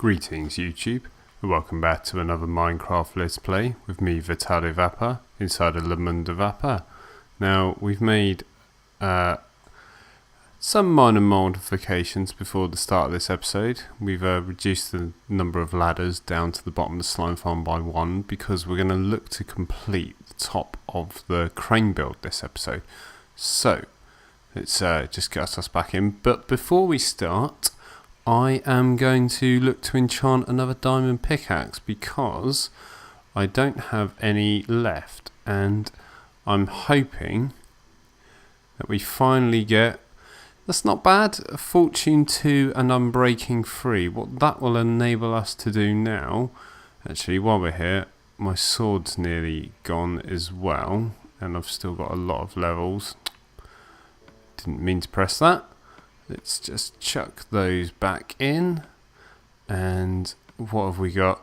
Greetings YouTube, and welcome back to another Minecraft Let's Play with me, Vitaly Vapour, inside of Le.Monde.Du.VAPEUR. Now, we've made some minor modifications before the start of this episode. We've reduced the number of ladders down to the bottom of the slime farm by 1 because we're going to look to complete the top of the crane build this episode. So, let's just get us back in. But before we start, I am going to look to enchant another diamond pickaxe because I don't have any left, and I'm hoping that we finally get, that's not bad, a Fortune 2 and Unbreaking 3. What that will enable us to do now, actually while we're here, my sword's nearly gone as well, and I've still got a lot of levels. Didn't mean to press that. Let's just chuck those back in. And what have we got?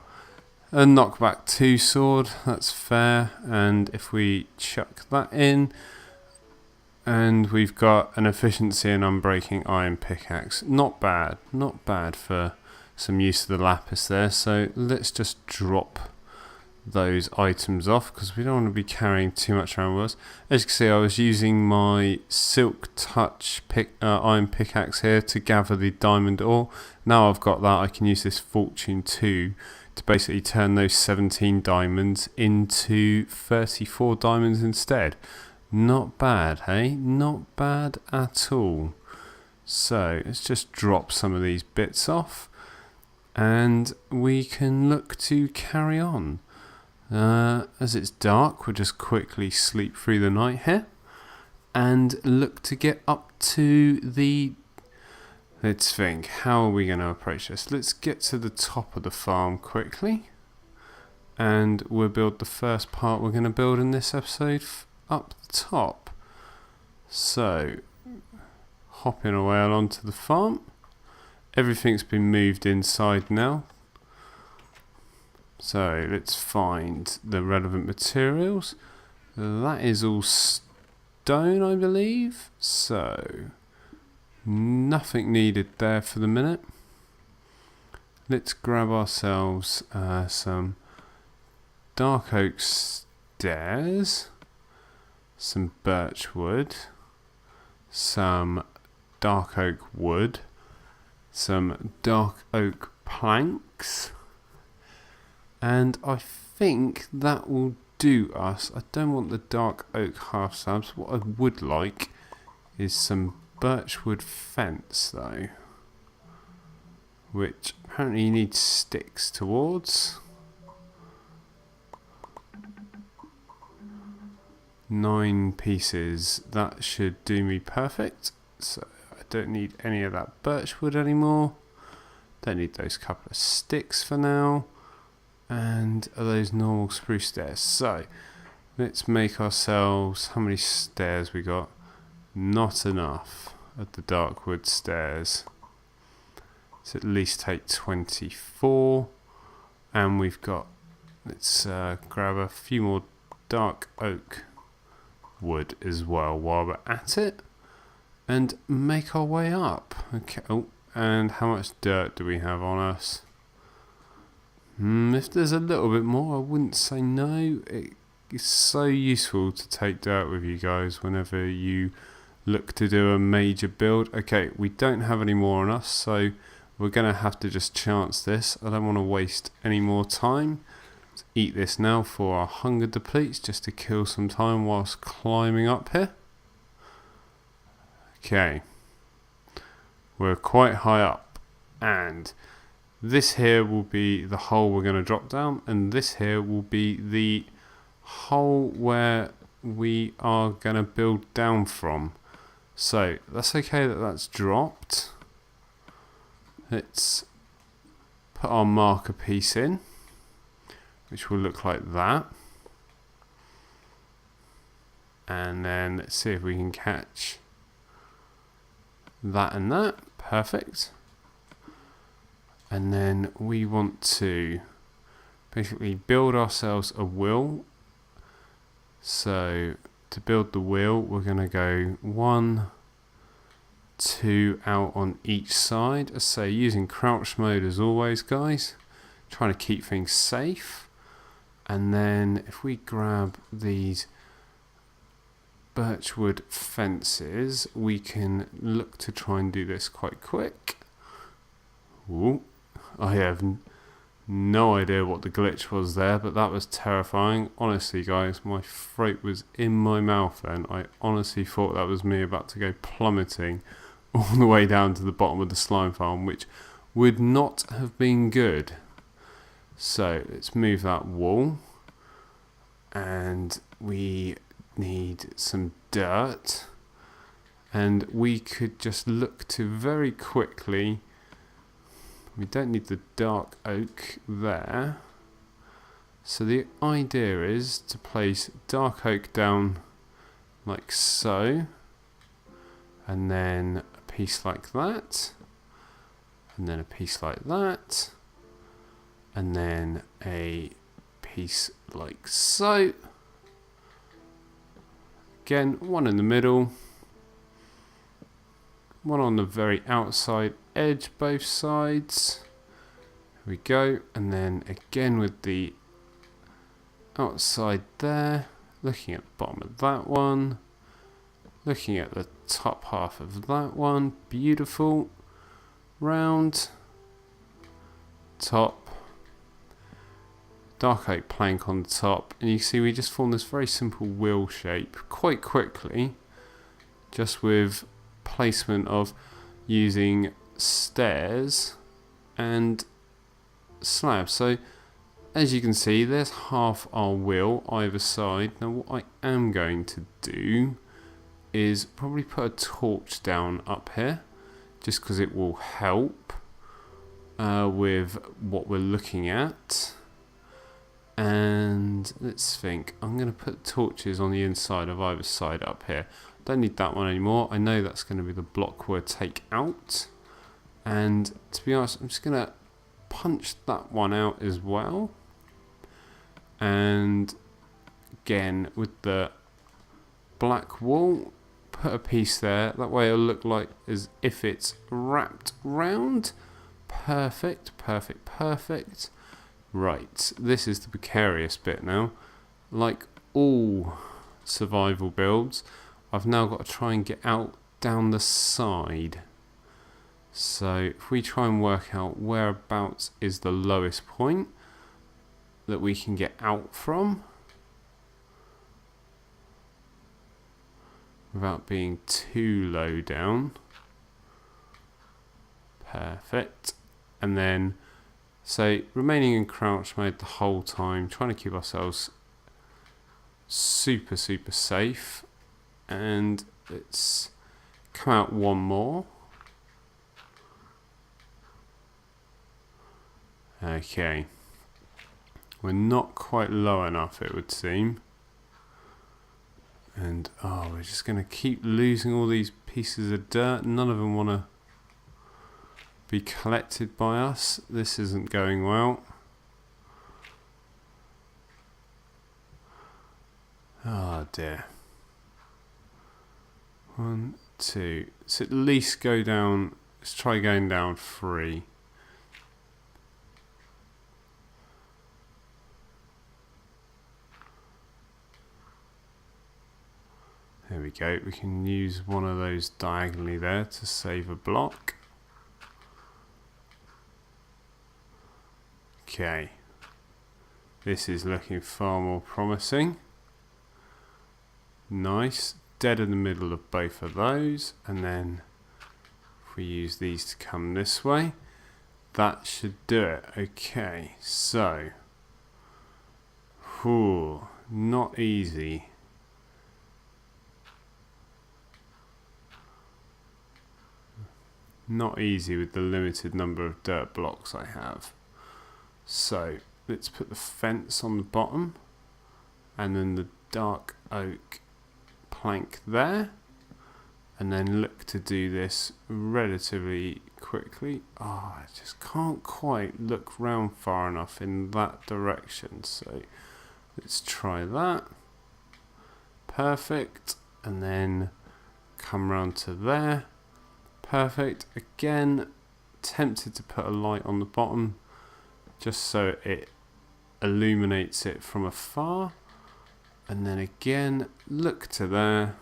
A knockback 2 sword, that's fair. And if we chuck that in, and we've got an efficiency and unbreaking iron pickaxe. Not bad for some use of the lapis there. So let's just drop those items off because we don't want to be carrying too much around with us. As you can see, I was using my Silk Touch iron pickaxe here to gather the diamond ore. Now I've got that, I can use this Fortune 2 to basically turn those 17 diamonds into 34 diamonds instead. Not bad, hey? Not bad at all. So let's just drop some of these bits off and we can look to carry on. As it's dark, we'll just quickly sleep through the night here and look to get up to the, let's think, how are we going to approach this? Let's get to the top of the farm quickly and we'll build the first part we're going to build in this episode up the top. So, hopping away along to the farm. Everything's been moved inside now. So let's find the relevant materials. That is all stone, I believe. So nothing needed there for the minute. Let's grab ourselves some dark oak stairs, some birch wood, some dark oak wood, some dark oak planks. And I think that will do us. I don't want the dark oak half slabs. What I would like is some birchwood fence though, which apparently you need sticks towards. 9 pieces. That should do me perfect. So I don't need any of that birchwood anymore. Don't need those couple of sticks for now. And are those normal spruce stairs? So let's make ourselves, how many stairs we got? Not enough of the dark wood stairs. Let's at least take 24. And we've got, let's grab a few more dark oak wood as well while we're at it and make our way up. Okay. Oh, and how much dirt do we have on us? If there's a little bit more, I wouldn't say no. It's so useful to take dirt with you guys whenever you look to do a major build. Okay, we don't have any more on us, so we're going to have to just chance this. I don't want to waste any more time. Let's eat this now for our hunger depletes, just to kill some time whilst climbing up here. Okay. We're quite high up, and this here will be the hole we're going to drop down, and this here will be the hole where we are going to build down from. So that's okay that that's dropped. Let's put our marker piece in, which will look like that. And then let's see if we can catch that and that. Perfect. And then we want to basically build ourselves a wheel. So to build the wheel, we're going to go 1, 2 out on each side. As I say, using crouch mode as always, guys, trying to keep things safe. And then if we grab these birchwood fences, we can look to try and do this quite quick. Ooh, I have no idea what the glitch was there, but that was terrifying. Honestly, guys, my throat was in my mouth then. I honestly thought that was me about to go plummeting all the way down to the bottom of the slime farm, which would not have been good. So let's move that wall, and we need some dirt, and we could just look to very quickly. We don't need the dark oak there, so the idea is to place dark oak down like so, and then a piece like that, and then a piece like that, and then a piece like so. Again, one in the middle, one on the very outside edge, both sides. Here we go, and then again with the outside there, looking at the bottom of that one, looking at the top half of that one. Beautiful. Round, top, dark oak plank on the top, and you see we just form this very simple wheel shape quite quickly, just with placement of using stairs and slabs. So as you can see, there's half our wheel either side. Now what I am going to do is probably put a torch down up here, just because it will help with what we're looking at. And let's think, I'm going to put torches on the inside of either side up here. Don't need that one anymore. I know that's going to be the block we'll take out. And to be honest, I'm just going to punch that one out as well. And again, with the black wool, put a piece there. That way it'll look like as if it's wrapped round. Perfect, perfect, perfect. Right, this is the precarious bit now. Like all survival builds, I've now got to try and get out down the side. So if we try and work out whereabouts is the lowest point that we can get out from without being too low down. Perfect. And then so remaining in crouch mode the whole time, trying to keep ourselves super safe. And let's come out one more. Okay, we're not quite low enough, it would seem. And we're just going to keep losing all these pieces of dirt. None of them want to be collected by us. This isn't going well. Oh dear. 1, 2. Let's at least go down. Let's try going down 3. There we go. We can use one of those diagonally there to save a block. Okay, this is looking far more promising. Nice, dead in the middle of both of those, and then if we use these to come this way, that should do it. Okay, so, not easy. Not easy with the limited number of dirt blocks I have. So let's put the fence on the bottom, and then the dark oak plank there, and then look to do this relatively quickly. I just can't quite look round far enough in that direction, so let's try that. Perfect. And then come round to there, Perfect. Again, tempted to put a light on the bottom just so it illuminates it from afar. And then again, look to there.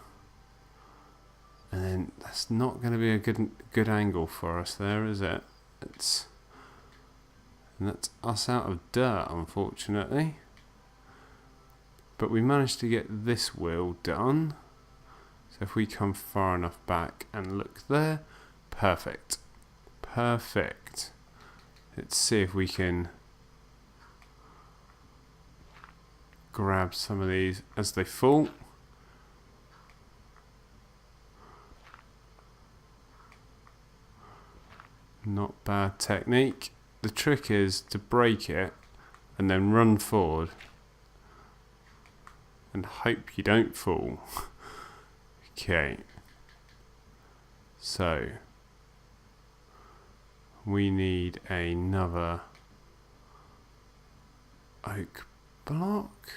And then that's not going to be a good angle for us there, is it? And that's us out of dirt, unfortunately. But we managed to get this wheel done. So if we come far enough back and look there, perfect. Perfect. Let's see if we can grab some of these as they fall. Not bad technique. The trick is to break it and then run forward and hope you don't fall. Okay. So we need another oak block.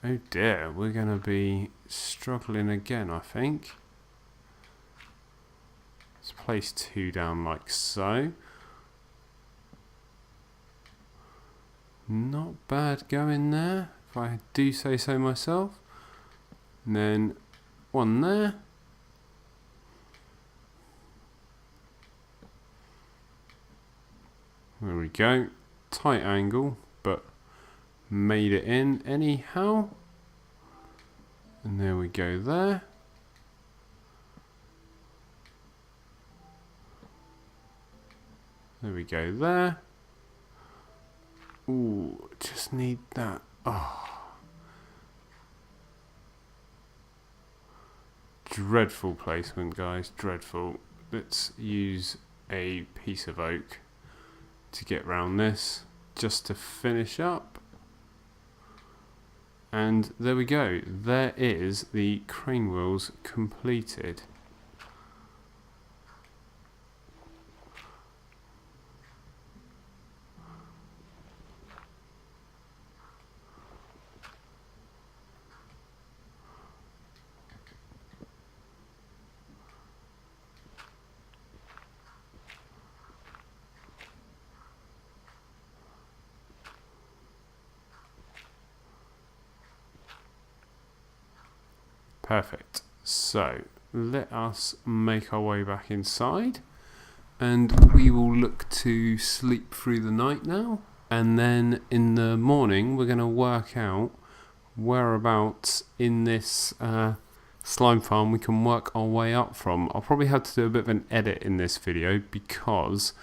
Oh dear, we're going to be struggling again, I think. Let's place 2 down like so. Not bad going there, if I do say so myself. And then 1 there. There we go. Tight angle, but made it in anyhow. And there we go there. There we go there. Ooh, just need that. Oh. Dreadful placement, guys. Dreadful. Let's use a piece of oak to get round this, just to finish up. And there we go. There is the crane wheels completed. Perfect. So let us make our way back inside and we will look to sleep through the night now, and then in the morning we're going to work out whereabouts in this slime farm we can work our way up from. I'll probably have to do a bit of an edit in this video because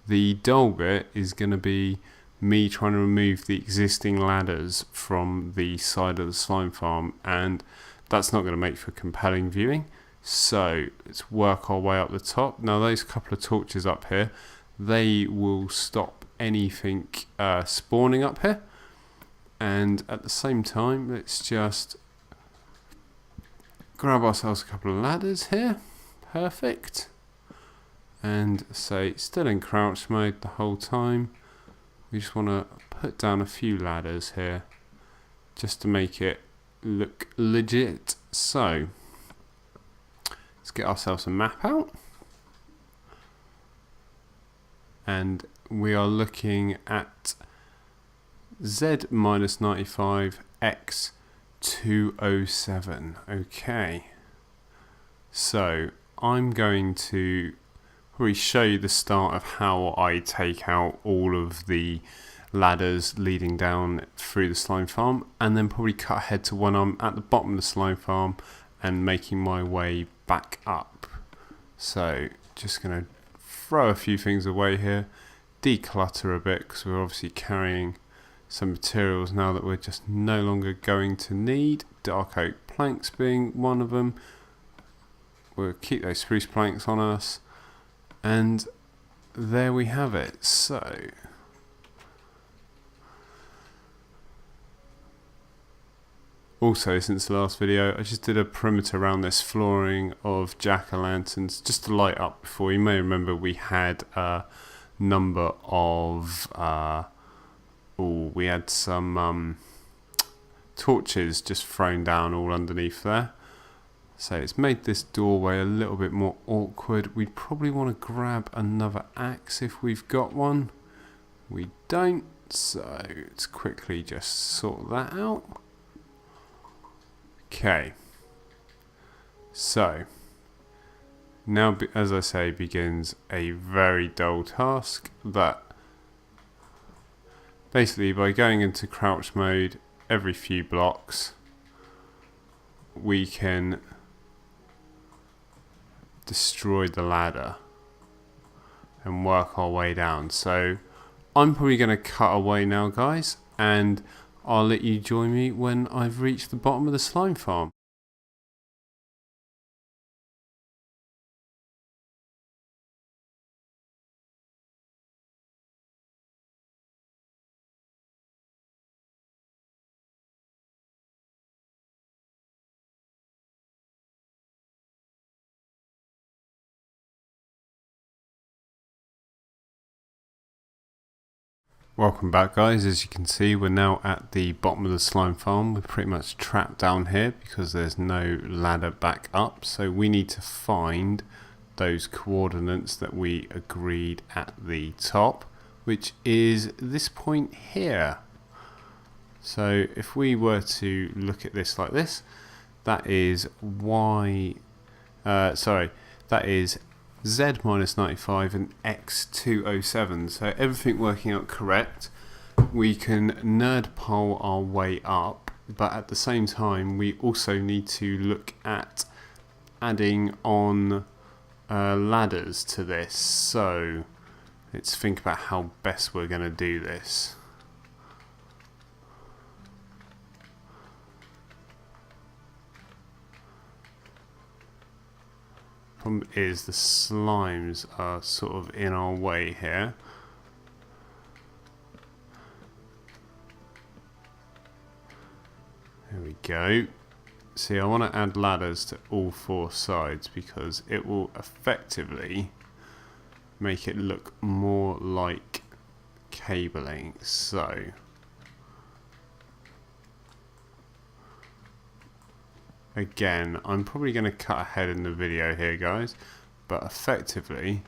the dull bit is going to be me trying to remove the existing ladders from the side of the slime farm, and that's not going to make for compelling viewing. So let's work our way up the top. Now those couple of torches up here, they will stop anything spawning up here. And at the same time, let's just grab ourselves a couple of ladders here. Perfect. And say still in crouch mode the whole time. We just want to put down a few ladders here just to make it look legit. So let's get ourselves a map out, and we are looking at Z-95 X 207. Okay, so I'm going to probably show you the start of how I take out all of the ladders leading down through the slime farm, and then probably cut ahead to when I'm at the bottom of the slime farm and making my way back up. So just going to throw a few things away here, declutter a bit because we're obviously carrying some materials now that we're just no longer going to need. Dark oak planks being one of them. We'll keep those spruce planks on us, and there we have it. So also, since the last video, I just did a perimeter around this flooring of jack-o'-lanterns just to light up before. You may remember we had a number of we had some torches just thrown down all underneath there. So it's made this doorway a little bit more awkward. We'd probably want to grab another axe if we've got one. We don't, so let's quickly just sort that out. Okay. So now, as I say, begins a very dull task that basically, by going into crouch mode every few blocks, we can destroy the ladder and work our way down. So I'm probably going to cut away now, guys, and I'll let you join me when I've reached the bottom of the slime farm. Welcome back, guys. As you can see, we're now at the bottom of the slime farm. We're pretty much trapped down here because there's no ladder back up, so we need to find those coordinates that we agreed at the top, which is this point here. So if we were to look at this like this, that is that is Z minus 95 and X 207. So everything working out correct. We can nerd pole our way up, but at the same time we also need to look at adding on ladders to this. So let's think about how best we're going to do this. Problem is the slimes are sort of in our way here. There we go. See, I want to add ladders to all four sides because it will effectively make it look more like cabling. So again, I'm probably going to cut ahead in the video here, guys, but effectively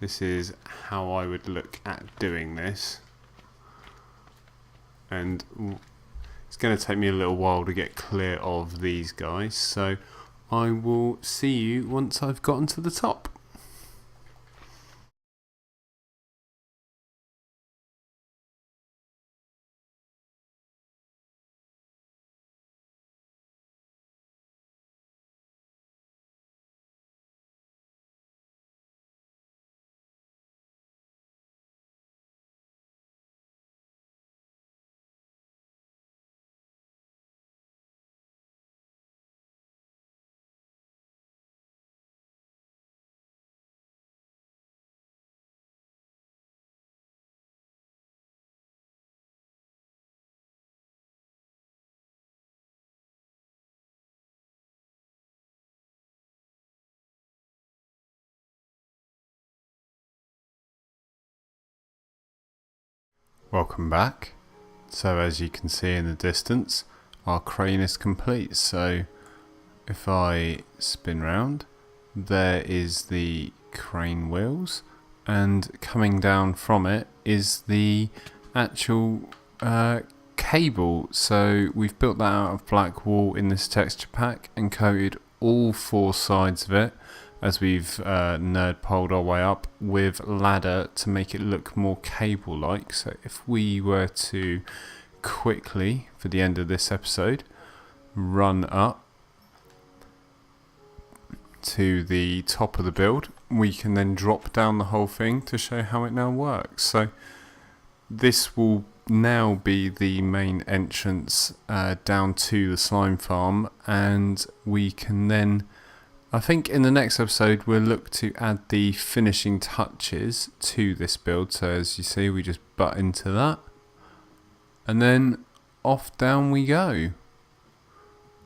this is how I would look at doing this, and it's going to take me a little while to get clear of these guys, so I will see you once I've gotten to the top. Welcome back. So as you can see in the distance, our crane is complete. So if I spin round, there is the crane wheels, and coming down from it is the actual cable. So we've built that out of black wool in this texture pack and coated all four sides of it, as we've nerd poled our way up with ladder to make it look more cable like. So if we were to quickly, for the end of this episode, run up to the top of the build, we can then drop down the whole thing to show how it now works. So this will now be the main entrance down to the slime farm, and we can then, I think in the next episode we'll look to add the finishing touches to this build. So as you see, we just butt into that and then off down we go.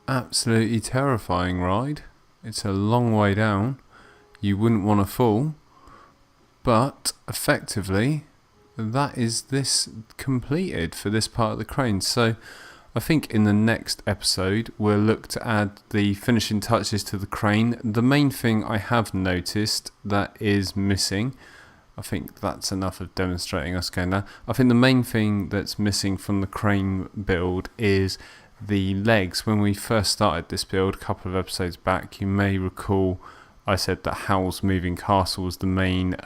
Absolutely terrifying ride. It's a long way down. You wouldn't want to fall, but effectively that is this completed for this part of the crane. So I think in the next episode we'll look to add the finishing touches to the crane. The main thing I have noticed that is missing, I think that's enough of demonstrating us going down. I think the main thing that's missing from the crane build is the legs. When we first started this build a couple of episodes back, you may recall I said that Howl's Moving Castle was the main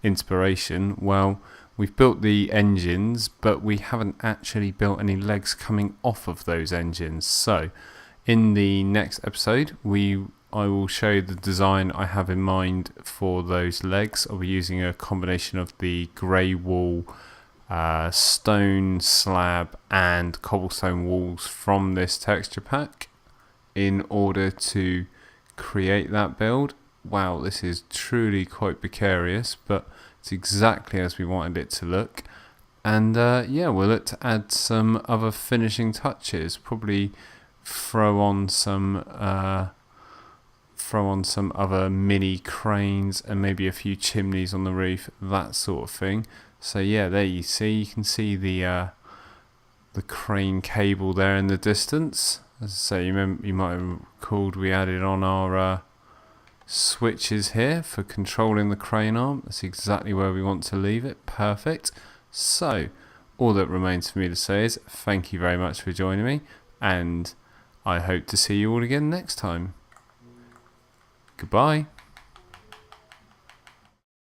inspiration. Well, we've built the engines, but we haven't actually built any legs coming off of those engines. So in the next episode I will show you the design I have in mind for those legs. I'll be using a combination of the grey wool, stone slab and cobblestone walls from this texture pack in order to create that build. Wow, this is truly quite precarious, but it's exactly as we wanted it to look. And yeah, we'll look to add some other finishing touches, probably throw on some other mini cranes and maybe a few chimneys on the roof, that sort of thing. So yeah, there you can see the crane cable there in the distance. As I say, you might have recalled we added on our switches here for controlling the crane arm. That's exactly where we want to leave it. Perfect. So all that remains for me to say is thank you very much for joining me, and I hope to see you all again next time. Goodbye.